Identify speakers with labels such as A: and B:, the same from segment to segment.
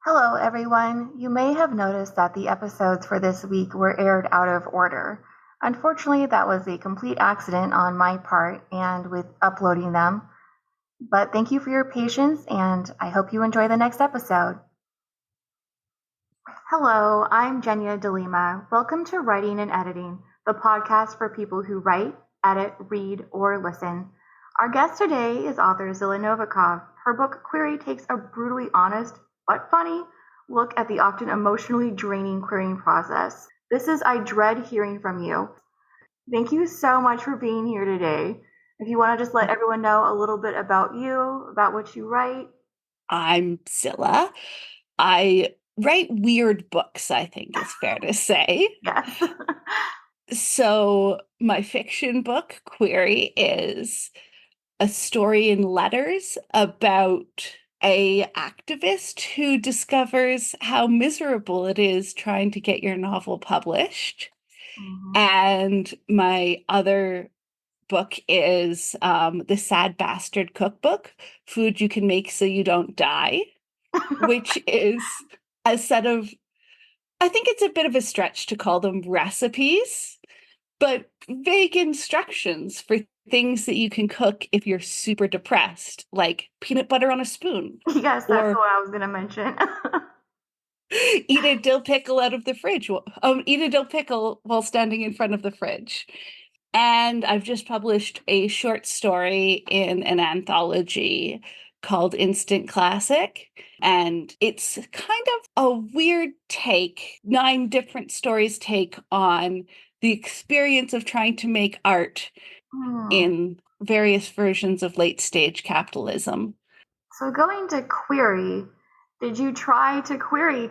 A: Hello, everyone. You may have noticed that the episodes for this week were aired out of order. Unfortunately, that was a complete accident on my part and with uploading them. But thank you for your patience, and I hope you enjoy the next episode. Hello, I'm Jenya Delima. Welcome to Writing and Editing, the podcast for people who write, edit, read, or listen. Our guest today is author Zilla Novikov. Her book Query takes a brutally honest, but funny, look at the often emotionally draining querying process. This is I Dread Hearing from You. Thank you so much for being here today. If you want to just let everyone know a little bit about you, about what you write.
B: I'm Zilla. I write weird books, I think is fair to say.
A: Yes.
B: So my fiction book, Query, is a story in letters about a activist who discovers how miserable it is trying to get your novel published.
A: Mhm.
B: And my other book is The Sad Bastard Cookbook, Food You Can Make So You Don't Die, which is a set of, I think it's a bit of a stretch to call them recipes, but vague instructions for things that you can cook if you're super depressed, like peanut butter on a spoon,
A: Yes, that's
B: or
A: what I was going to mention.
B: eat a dill pickle out of the fridge. Eat a dill pickle while standing in front of the fridge. And I've just published a short story in an anthology called Instant Classic. And it's kind of a weird take, 9 different stories take on the experience of trying to make art
A: Hmm.
B: in various versions of late stage capitalism.
A: So going to query, did you try to query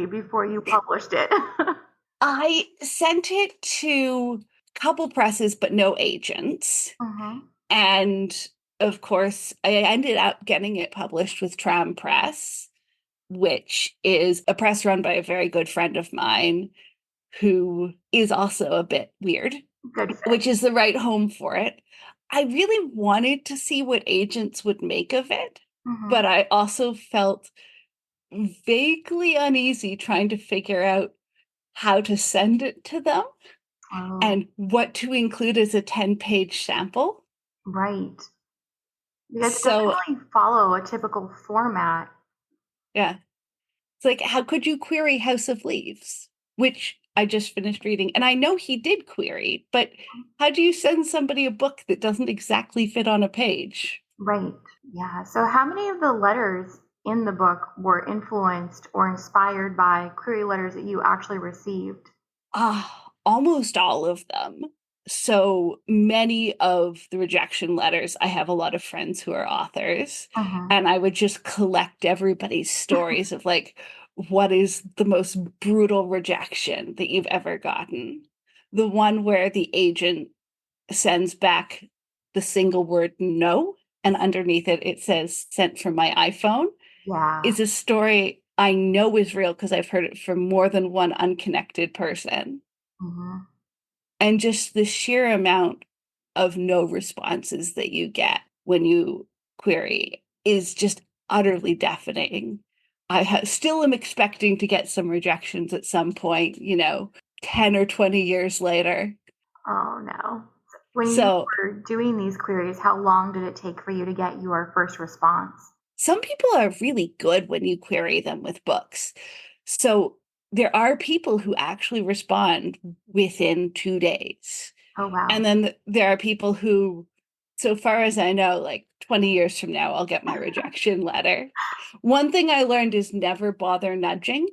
A: before you published it?
B: I sent it to a couple presses, but no agents.
A: Mhm.
B: And of course, I ended up getting it published with Tram Press, which is a press run by a very good friend of mine who is also a bit weird,
A: Good fit.
B: which is the right home for it. I really wanted to see what agents would make of it, but
A: Mhm.
B: I also felt vaguely uneasy trying to figure out how to send it to them
A: Oh,
B: and what to include as a 10-page sample.
A: right. Because it doesn't
B: So,
A: really follow a typical format.
B: yeah, it's like, how could you query House of Leaves, which I just finished reading? And I know he did query, but how do you send somebody a book that doesn't exactly fit on a page?
A: Right. Yeah. So how many of the letters in the book were influenced or inspired by query letters that you actually received?
B: Almost all of them. So many of the rejection letters, I have a lot of friends who are authors,
A: Mhm.
B: and I would just collect everybody's stories of like, what is the most brutal rejection that you've ever gotten? The one where the agent sends back the single word no, and underneath it, it says sent from my iPhone,
A: Yeah.
B: is a story I know is real because I've heard it from more than one unconnected person.
A: Mhm.
B: And just the sheer amount of no responses that you get when you query is just utterly deafening. Still am expecting to get some rejections at some point, 10 or 20 years later.
A: Oh no. When you
B: So
A: were doing these queries, how long did it take for you to get your first response?
B: some people are really good when you query them with books. So there are people who actually respond within 2 days.
A: Oh
B: And
A: wow.
B: then there are people who, so far as I know, like 20 years from now, I'll get my rejection letter. One thing I learned is never bother nudging,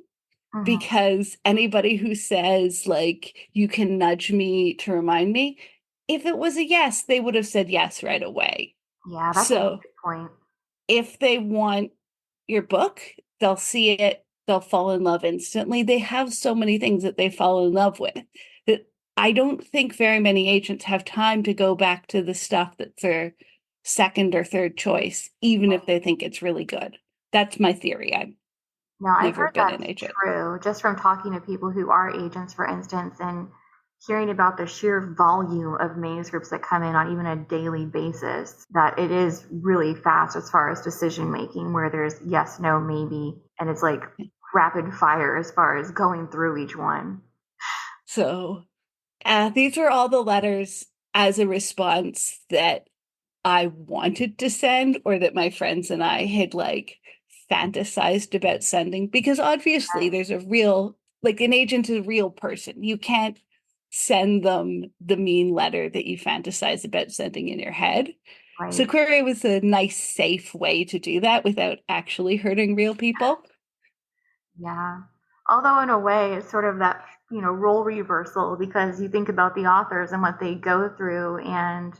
A: Mhm.
B: because anybody who says, like, you can nudge me to remind me, if it was a yes, they would have said yes right away.
A: Yeah, that's a
B: So
A: good point.
B: if they want your book, they'll see it, they'll fall in love instantly. They have so many things that they fall in love with that I don't think very many agents have time to go back to the stuff that's their second or third choice, even if they think it's really good. That's my theory. I've
A: No, I've
B: never
A: heard
B: been an
A: that's
B: agent.
A: true just from talking to people who are agents, for instance, and hearing about the sheer volume of manuscripts that come in on even a daily basis, that it is really fast as far as decision making, where there's yes, no, maybe, and it's like rapid fire as far as going through each one.
B: So these were all the letters as a response that I wanted to send, or that my friends and I had like fantasized about sending, because obviously there's a real, like, an agent is a real person. You can't send them the mean letter that you fantasize about sending in your head. So
A: Right.
B: query was a nice, safe way to do that without actually hurting real people.
A: Yeah. Although in a way it's sort of that, role reversal, because you think about the authors and what they go through and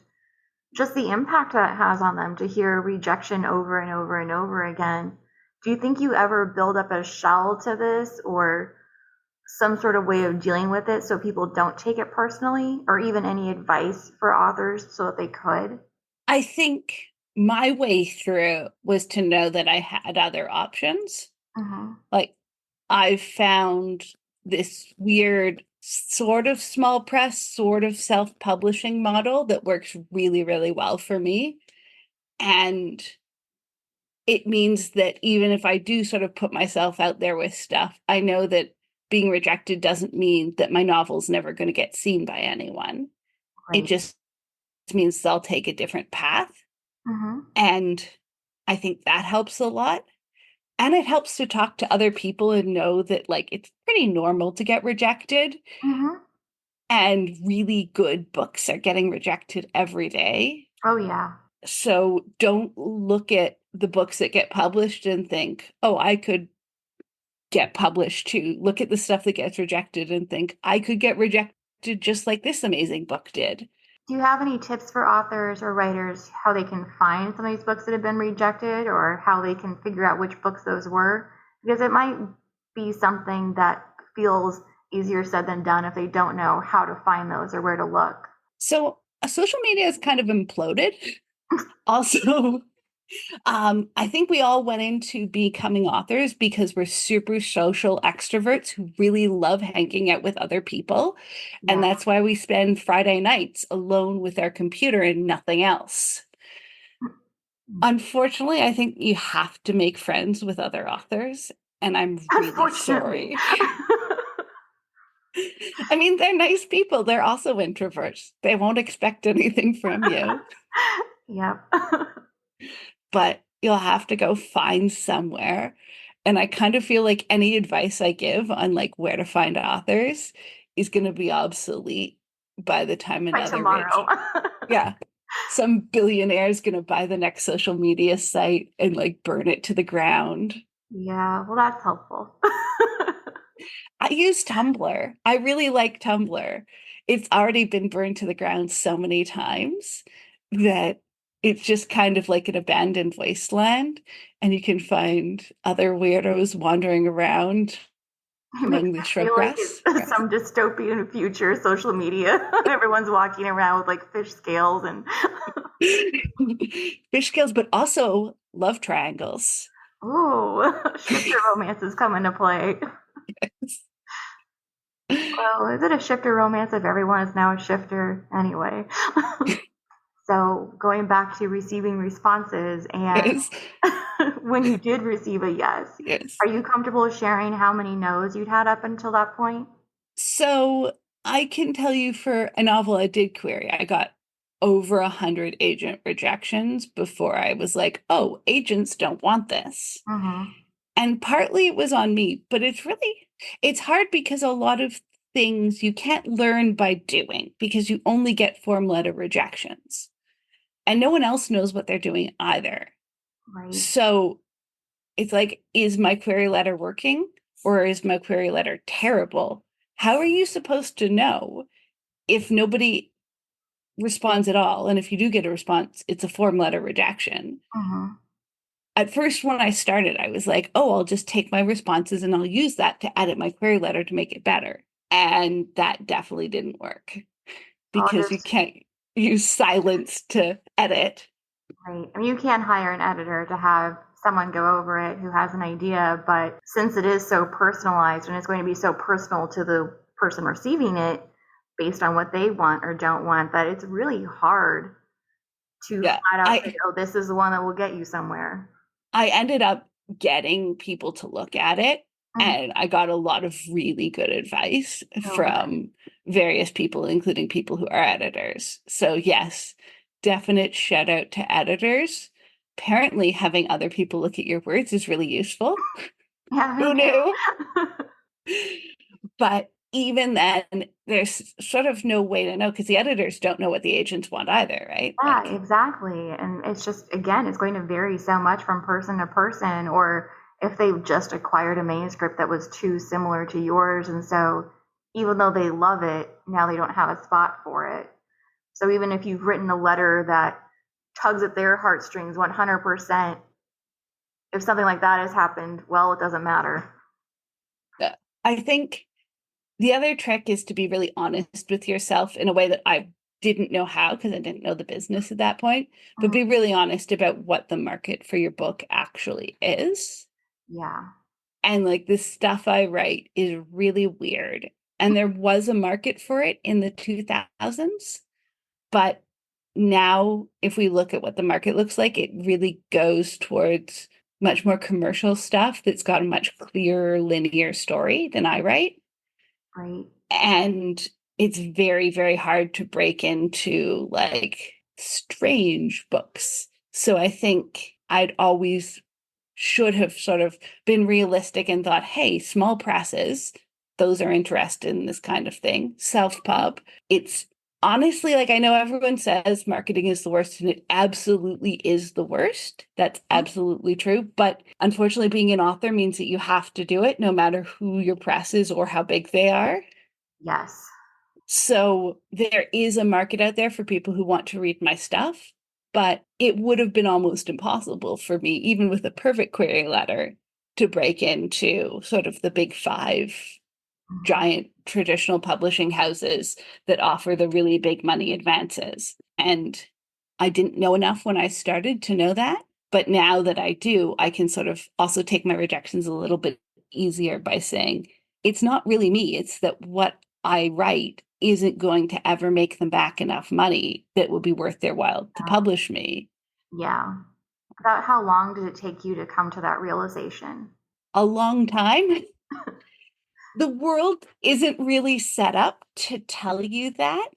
A: just the impact that it has on them to hear rejection over and over and over again. Do you think you ever build up a shell to this, or some sort of way of dealing with it so people don't take it personally, or even any advice for authors so that they could?
B: I think my way through was to know that I had other options.
A: Mm-hmm.
B: Like, I've found this weird sort of small press, sort of self-publishing model that works really, really well for me. And it means that even if I do sort of put myself out there with stuff, I know that being rejected doesn't mean that my novel's never going to get seen by anyone. It
A: Right.
B: just means they'll take a different path.
A: Mm-hmm.
B: And I think that helps a lot. And it helps to talk to other people and know that, like, it's pretty normal to get rejected.
A: Mm-hmm.
B: And really good books are getting rejected every day.
A: Oh, yeah.
B: So don't look at the books that get published and think, oh, I could get published too. Look at the stuff that gets rejected and think, I could get rejected just like this amazing book did.
A: Do you have any tips for authors or writers how they can find some of these books that have been rejected, or how they can figure out which books those were? Because it might be something that feels easier said than done if they don't know how to find those or where to look.
B: So social media has kind of imploded. Also, I think we all went into becoming authors because we're super social extroverts who really love hanging out with other people. And
A: Yeah.
B: that's why we spend Friday nights alone with our computer and nothing else. Unfortunately, I think you have to make friends with other authors, and I'm really
A: Unfortunately.
B: sorry. I mean, they're nice people. They're also introverts. They won't expect anything from you,
A: Yep.
B: but you'll have to go find somewhere. And I kind of feel like any advice I give on like where to find authors is going to be obsolete by the time
A: By
B: another
A: tomorrow.
B: rich, yeah, some billionaire is going to buy the next social media site and like burn it to the ground.
A: Yeah, well, that's helpful.
B: I use Tumblr. I really like Tumblr. It's already been burned to the ground so many times that it's just kind of like an abandoned wasteland, and you can find other weirdos wandering around
A: It makes
B: among the
A: it feel like
B: shrubgrass.
A: it's some dystopian future social media. Everyone's walking around with like fish scales and
B: Fish scales, but also love triangles.
A: ooh, shifter romance is coming to play. Well, is it a shifter romance if everyone is now a shifter anyway? So going back to receiving responses, and
B: Yes,
A: when you did receive a yes,
B: yes.
A: are you comfortable sharing how many no's you'd had up until that point?
B: So I can tell you for a novel I did query, I got over 100 agent rejections before I was like, oh, agents don't want this.
A: Mm-hmm.
B: And partly it was on me, but it's hard because a lot of things you can't learn by doing because you only get form letter rejections. And no one else knows what they're doing either.
A: Right.
B: So it's like, is my query letter working or is my query letter terrible? How are you supposed to know if nobody responds at all? And if you do get a response, it's a form letter rejection.
A: Mm-hmm.
B: At first, when I started, I was like, oh, I'll just take my responses and I'll use that to edit my query letter to make it better. And that definitely didn't work
A: I'll
B: because you
A: just
B: can't use silence to edit.
A: right. I mean, you can hire an editor to have someone go over it who has an idea, but since it is so personalized and it's going to be so personal to the person receiving it, based on what they want or don't want, that it's really hard to
B: Yeah.
A: flat out say,
B: I
A: oh, this is the one that will get you somewhere.
B: I ended up getting people to look at it,
A: Mm.
B: and I got a lot of really good advice
A: Oh, good.
B: from various people, including people who are editors. So yes, definite shout out to editors. Apparently, having other people look at your words is really useful.
A: Yeah, who
B: Who knew?
A: knew?
B: But even then, there's sort of no way to know because the editors don't know what the agents want either, right?
A: Yeah,
B: Like,
A: exactly. And it's just, again, it's going to vary so much from person to person, or if they've just acquired a manuscript that was too similar to yours. And so even though they love it, now they don't have a spot for it. So even if you've written a letter that tugs at their heartstrings 100%, if something like that has happened, well, it doesn't matter.
B: I think the other trick is to be really honest with yourself in a way that I didn't know how because I didn't know the business at that point, but
A: Mm.
B: be really honest about what the market for your book actually is.
A: Yeah.
B: And like the stuff I write is really weird. And there was a market for it in the 2000s, but now if we look at what the market looks like, it really goes towards much more commercial stuff that's got a much clearer linear story than I write.
A: Right.
B: And it's very, very hard to break into like strange books. So I think I'd always should have sort of been realistic and thought, hey, small presses, those are interested in this kind of thing. Self pub. It's honestly like I know everyone says marketing is the worst, and it absolutely is the worst. That's absolutely true. But unfortunately, being an author means that you have to do it no matter who your press is or how big they are.
A: Yes.
B: So there is a market out there for people who want to read my stuff, but it would have been almost impossible for me, even with a perfect query letter, to break into sort of the big five
A: Mhm.
B: giant traditional publishing houses that offer the really big money advances. And I didn't know enough when I started to know that. But now that I do, I can sort of also take my rejections a little bit easier by saying, it's not really me. It's that what I write isn't going to ever make them back enough money that will be worth their while to publish me.
A: Yeah. About how long did it take you to come to that realization?
B: A long time. The world isn't really set up to tell you that.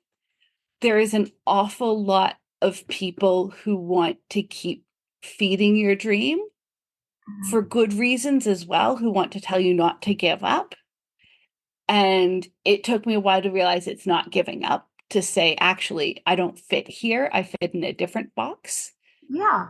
B: There is an awful lot of people who want to keep feeding your dream for
A: Mhm.
B: good reasons as well, who want to tell you not to give up. And it took me a while to realize it's not giving up, to say, actually, I don't fit here. I fit in a different box.
A: Yeah.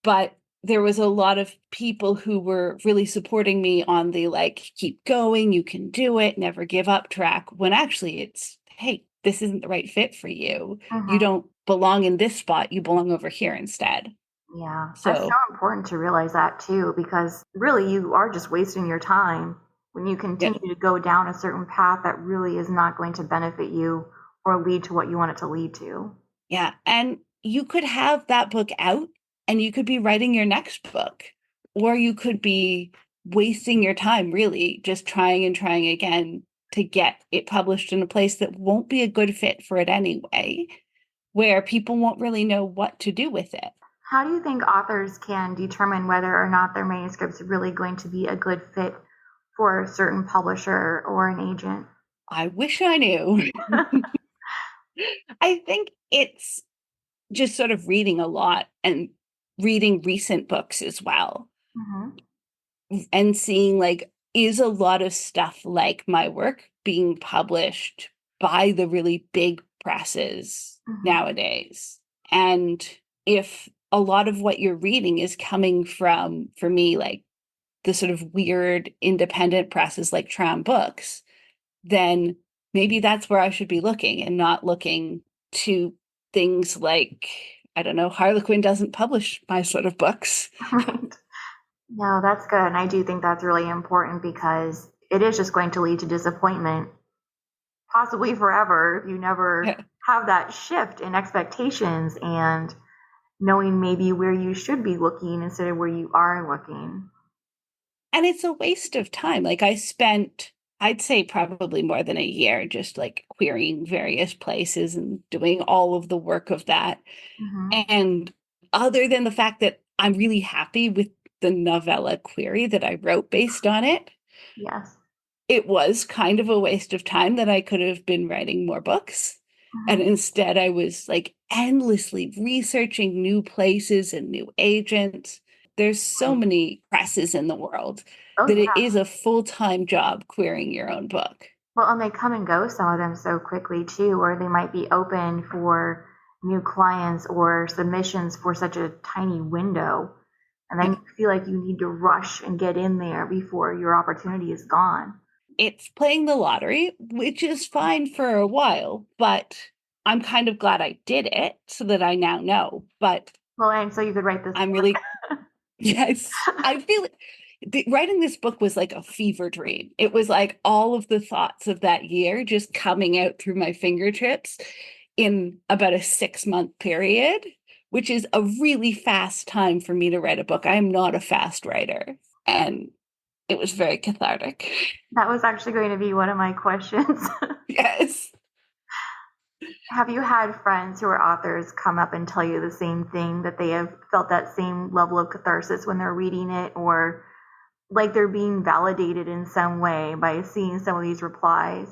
B: But there was a lot of people who were really supporting me on the like, keep going, you can do it, never give up track, when actually it's, hey, this isn't the right fit for you. You
A: Hmm.
B: don't belong in this spot, you belong over here instead.
A: Yeah. That's so
B: So,
A: important to realize that too, because really you are just wasting your time when you
B: yeah,
A: continue to go down a certain path that really is not going to benefit you or lead to what you want it to lead to.
B: yeah. And you could have that book out and you could be writing your next book, or you could be wasting your time really just trying and trying again to get it published in a place that won't be a good fit for it anyway, where people won't really know what to do with it.
A: How do you think authors can determine whether or not their manuscript's really going to be a good fit for a certain publisher or an agent?
B: I wish I knew. I think it's just sort of reading a lot and reading recent books as well
A: Hmm.
B: and seeing like, is a lot of stuff like my work being published by the really big presses
A: Hmm.
B: nowadays? And if a lot of what you're reading is coming from, for me, like the sort of weird independent presses like Tram Books, then maybe that's where I should be looking and not looking to things like, I don't know, Harlequin doesn't publish my sort of books.
A: Right. No, that's good. And I do think that's really important because it is just going to lead to disappointment, possibly forever, if you never
B: Yeah.
A: have that shift in expectations and knowing maybe where you should be looking instead of where you are looking.
B: And it's a waste of time. Like I spent I'd say probably more than a year, just like querying various places and doing all of the work of that.
A: Hmm.
B: And other than the fact that I'm really happy with the novella query that I wrote based on it,
A: Yes.
B: it was kind of a waste of time that I could have been writing more books. And
A: Hmm.
B: instead, I was like endlessly researching new places and new agents. There's so
A: Right.
B: many presses in the world
A: Oh,
B: that it
A: yeah.
B: is a full-time job querying your own book.
A: Well, and they come and go, some of them so quickly too, or they might be open for new clients or submissions for such a tiny window. And then
B: Yeah.
A: you feel like you need to rush and get in there before your opportunity is gone.
B: It's playing the lottery, which is fine for a while, but I'm kind of glad I did it so that I now know. But
A: Well, and so you could write this
B: I'm
A: book.
B: really, yes, I feel it. Writing this book was like a fever dream. It was like all of the thoughts of that year just coming out through my fingertips in about a 6 month period, which is a really fast time for me to write a book. I am not a fast writer, and it was very cathartic.
A: That was actually going to be one of my questions.
B: Yes.
A: Have you had friends who are authors come up and tell you the same thing, that they have felt that same level of catharsis when they're reading it, or like they're being validated in some way by seeing some of these replies?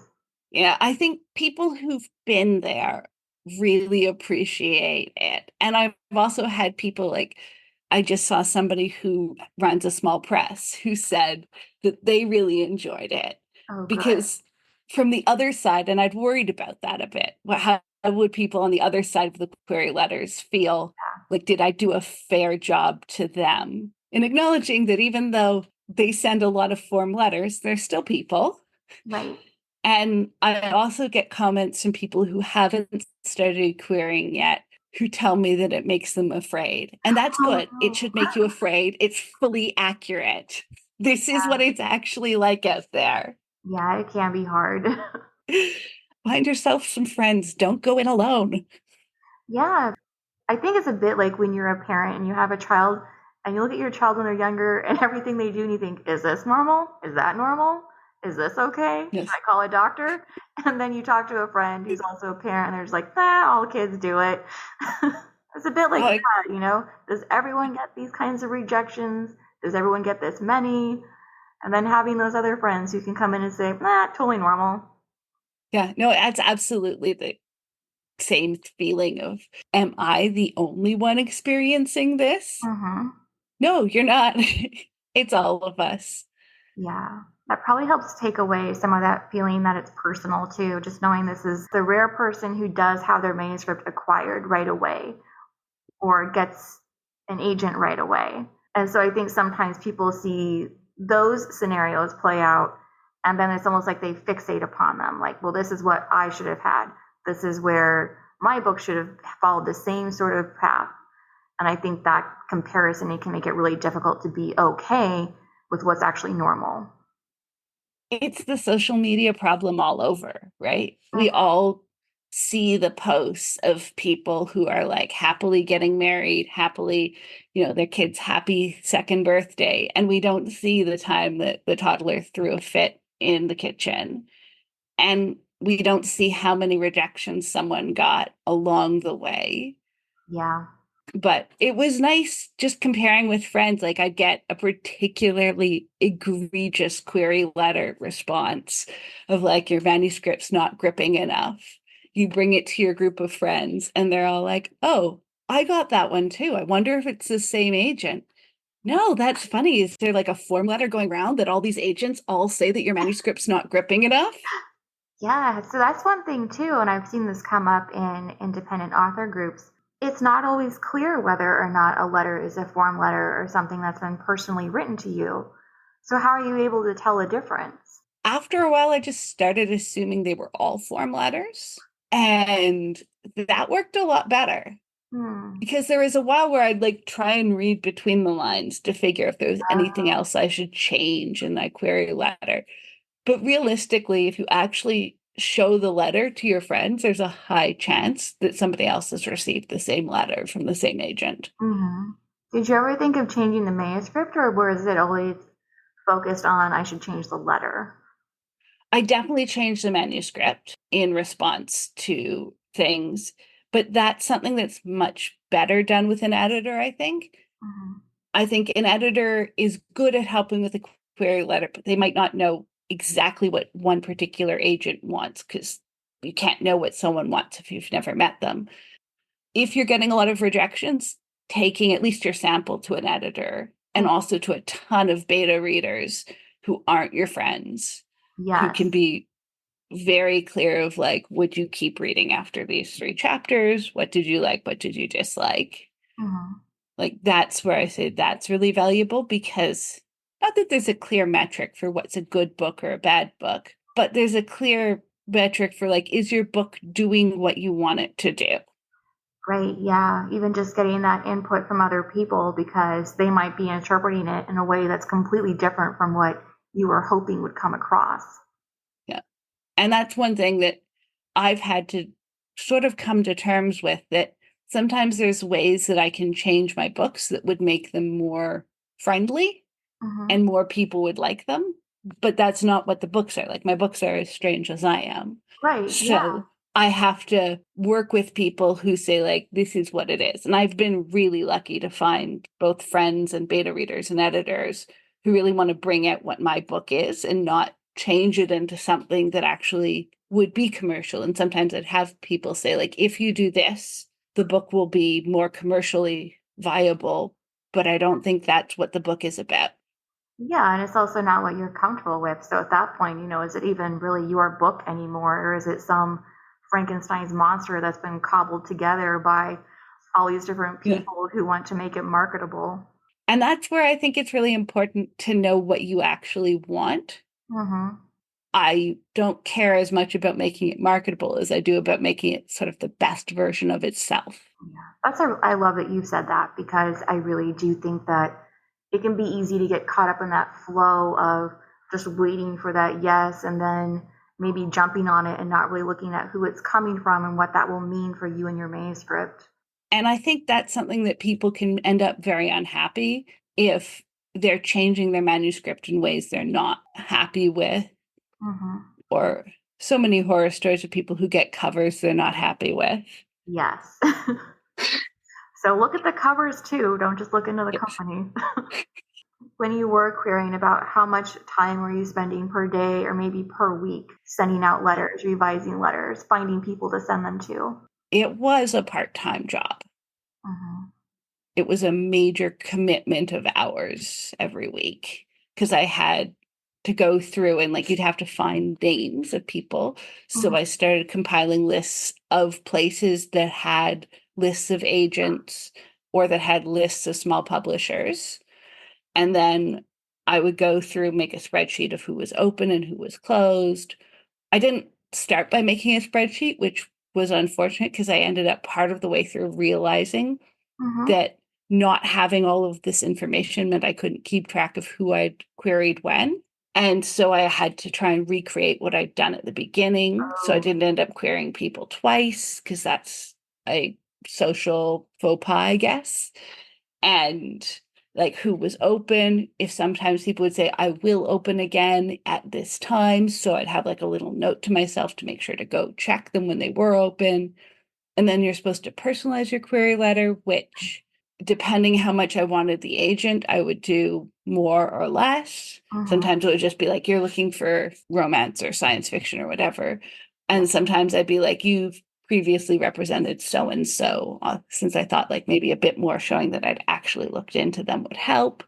B: Yeah, I think people who've been there really appreciate it. And I've also had people like, I just saw somebody who runs a small press who said that they really enjoyed it
A: Oh, good.
B: because from the other side, and I'd worried about that a bit. How would people on the other side of the query letters feel? Like, did I do a fair job to them? And acknowledging that even though they send a lot of form letters, they're still people.
A: Right.
B: And I also get comments from people who haven't started querying yet who tell me that it makes them afraid. And that's
A: Oh,
B: good. It should make you afraid. It's fully accurate. This is what it's actually like out there.
A: yeah, it can be hard.
B: Find yourself some friends. Don't go in alone.
A: Yeah, I think it's a bit like when you're a parent and you have a child and you look at your child when they're younger and everything they do and you think, is this normal? Is that normal? Is this okay? Should
B: Yes.
A: I call a doctor? And then you talk to a friend who's also a parent and they're just like, nah, all kids do it. It's a bit like
B: Like,
A: that, you know? Does everyone get these kinds of rejections? Does everyone get this many? And then having those other friends who can come in and say, nah, totally normal.
B: yeah, no, that's absolutely the same feeling of, am I the only one experiencing this?
A: Hmm.
B: No, you're not. It's all of us.
A: Yeah. That probably helps take away some of that feeling that it's personal too, just knowing this is the rare person who does have their manuscript acquired right away or gets an agent right away. And so I think sometimes people see those scenarios play out and then it's almost like they fixate upon them. Like, well, this is what I should have had. This is where my book should have followed the same sort of path. And I think that comparison, it can make it really difficult to be okay with what's actually normal.
B: It's the social media problem all over, right? We
A: Mhm.
B: all see the posts of people who are like happily getting married, happily, their kid's happy second birthday. And we don't see the time that the toddler threw a fit in the kitchen. And we don't see how many rejections someone got along the way.
A: Yeah.
B: But it was nice just comparing with friends. Like I'd get a particularly egregious query letter response of like your manuscript's not gripping enough. You bring it to your group of friends and they're all like, oh, I got that one too. I wonder if it's the same agent. No, that's funny. Is there like a form letter going around that all these agents all say that your manuscript's not gripping enough?
A: Yeah. So that's one thing too. And I've seen this come up in independent author groups. It's not always clear whether or not a letter is a form letter or something that's been personally written to you. So how are you able to tell a difference?
B: After a while, I just started assuming they were all form letters. And that worked a lot better
A: Hmm.
B: because there was a while where I'd like try and read between the lines to figure if there was anything else I should change in that query letter. But realistically, if you actually show the letter to your friends, there's a high chance that somebody else has received the same letter from the same agent.
A: Mm-hmm. Did you ever think of changing the manuscript, or was it always focused on I should change the letter?
B: I definitely changed the manuscript in response to things, but that's something that's much better done with an editor, I think.
A: Mhm.
B: I think an editor is good at helping with a query letter, but they might not know exactly what one particular agent wants because you can't know what someone wants if you've never met them. If you're getting a lot of rejections, taking at least your sample to an editor and
A: Mm.
B: also to a ton of beta readers who aren't your friends, who
A: Yes.
B: can be very clear of like, would you keep reading after these 3 chapters? What did you like? What did you dislike?
A: Mhm.
B: Like, that's where I say that's really valuable because not that there's a clear metric for what's a good book or a bad book, but there's a clear metric for like, is your book doing what you want it to do?
A: Right, yeah. Even just getting that input from other people because they might be interpreting it in a way that's completely different from what you were hoping would come across.
B: Yeah. And that's one thing that I've had to sort of come to terms with, that sometimes there's ways that I can change my books that would make them more friendly
A: Hmm.
B: and more people would like them. But that's not what the books are. Like, my books are as strange as I am.
A: Right, yeah.
B: So I have to work with people who say, like, this is what it is. And I've been really lucky to find both friends and beta readers and editors who really want to bring out what my book is and not change it into something that actually would be commercial. And sometimes I'd have people say, like, if you do this, the book will be more commercially viable. But I don't think that's what the book is about.
A: Yeah, and it's also not what you're comfortable with. So at that point, is it even really your book anymore, or is it some Frankenstein's monster that's been cobbled together by all these different
B: Yeah.
A: people who want to make it marketable?
B: And that's where I think it's really important to know what you actually want.
A: Hmm.
B: I don't care as much about making it marketable as I do about making it sort of the best version of itself.
A: Yeah, I love that you said that because I really do think that it can be easy to get caught up in that flow of just waiting for that yes and then maybe jumping on it and not really looking at who it's coming from and what that will mean for you and your manuscript.
B: And I think that's something that people can end up very unhappy if they're changing their manuscript in ways they're not happy with,
A: Hmm.
B: or so many horror stories of people who get covers they're not happy with.
A: Yes. So look at the covers too. Don't just look into the
B: Yes.
A: company. When you were querying about how much time were you spending per day or maybe per week sending out letters, revising letters, finding people to send them to?
B: It was a part-time job.
A: Hmm.
B: It was a major commitment of hours every week because I had to go through and like you'd have to find names of people. So
A: Hmm.
B: I started compiling lists of places that had lists of agents or that had lists of small publishers. And then I would go through, make a spreadsheet of who was open and who was closed. I didn't start by making a spreadsheet, which was unfortunate because I ended up part of the way through realizing
A: Hmm.
B: that not having all of this information meant I couldn't keep track of who I'd queried when. And so I had to try and recreate what I'd done at the beginning. So I
A: Oh.
B: didn't end up querying people twice because that's a social faux pas, I guess. And like who was open. If sometimes people would say, I will open again at this time. So I'd have like a little note to myself to make sure to go check them when they were open. And then you're supposed to personalize your query letter, which, depending how much I wanted the agent, I would do more or less.
A: Hmm.
B: Sometimes it would just be like, you're looking for romance or science fiction or whatever.
A: Yeah.
B: And sometimes I'd be like, you've previously represented so and so, since I thought like maybe a bit more showing that I'd actually looked into them would help.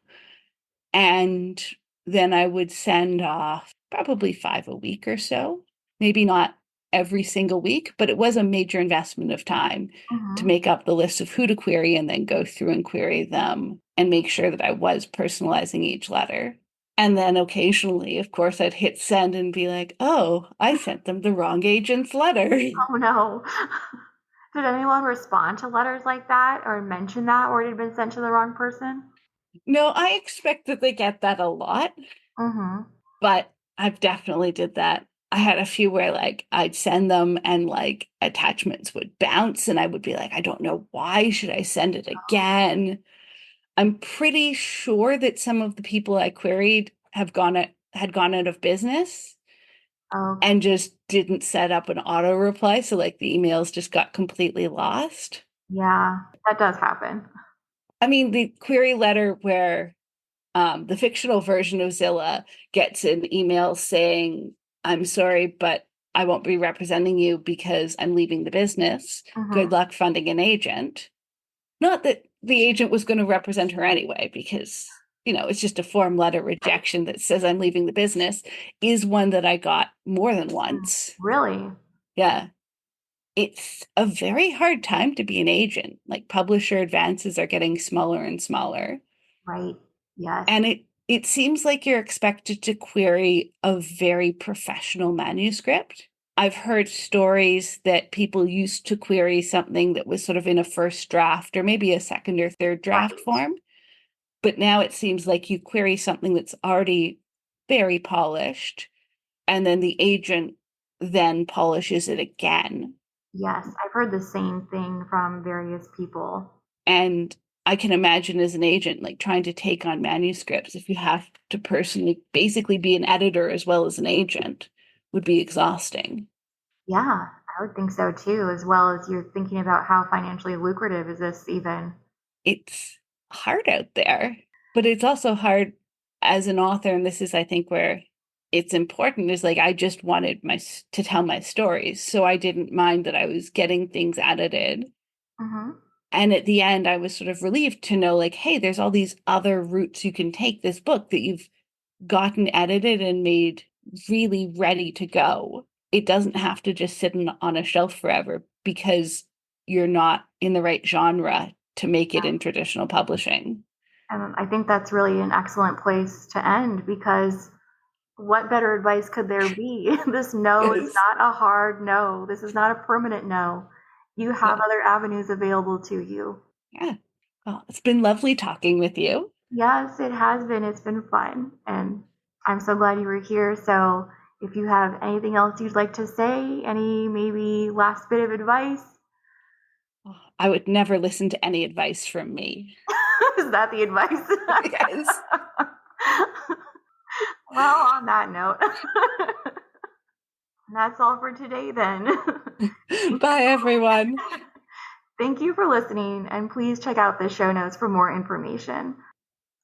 B: And then I would send off probably 5 a week or so, maybe not every single week, but it was a major investment of time to
A: Hmm.
B: make up the list of who to query and then go through and query them and make sure that I was personalizing each letter. And then occasionally, of course, I'd hit send and be like, oh, I sent them the wrong agent's letter.
A: Oh no. Did anyone respond to letters like that or mention that or it had been sent to the wrong person?
B: No, I expect that they get that a lot,
A: Hmm.
B: but I've definitely did that. I had a few where like I'd send them and like attachments would bounce and I would be like, I don't know why should I send it again? I'm pretty sure that some of the people I queried had gone out of business.
A: Oh,
B: and just didn't set up an auto reply. So like the emails just got completely lost.
A: yeah, that does happen.
B: I mean, the query letter where the fictional version of Zilla gets an email saying, I'm sorry, but I won't be representing you because I'm leaving the business.
A: Hmm.
B: Good luck finding an agent. Not that the agent was going to represent her anyway, because, it's just a form letter rejection that says I'm leaving the business, is one that I got more than once.
A: Really?
B: Yeah. It's a very hard time to be an agent. Like publisher advances are getting smaller and smaller.
A: Right. Yes.
B: And it seems like you're expected to query a very professional manuscript. I've heard stories that people used to query something that was sort of in a first draft or maybe a second or third draft
A: Right.
B: form. But now it seems like you query something that's already very polished, and then the agent then polishes it again.
A: Yes, I've heard the same thing from various people.
B: And I can imagine as an agent, like trying to take on manuscripts, if you have to personally basically be an editor as well as an agent, would be exhausting.
A: Yeah, I would think so too, as well as you're thinking about how financially lucrative is this even.
B: It's hard out there, but it's also hard as an author. And this is, I think, where it's important is like I just wanted to tell my stories. So I didn't mind that I was getting things edited.
A: Hmm.
B: And at the end, I was sort of relieved to know, like, hey, there's all these other routes you can take this book that you've gotten edited and made really ready to go. It doesn't have to just sit on a shelf forever because you're not in the right genre to make it in traditional publishing.
A: And I think that's really an excellent place to end because what better advice could there be? This no is
B: Yes.
A: not a hard no. This is not a permanent no. You have
B: Yeah.
A: other avenues available to you.
B: Yeah. Well, it's been lovely talking with you.
A: Yes, it has been. It's been fun. And I'm so glad you were here. So if you have anything else you'd like to say, any maybe last bit of advice,
B: I would never listen to any advice from me.
A: is that the advice?
B: Yes.
A: Well, on that note, that's all for today then.
B: Bye, everyone.
A: Thank you for listening, and please check out the show notes for more information.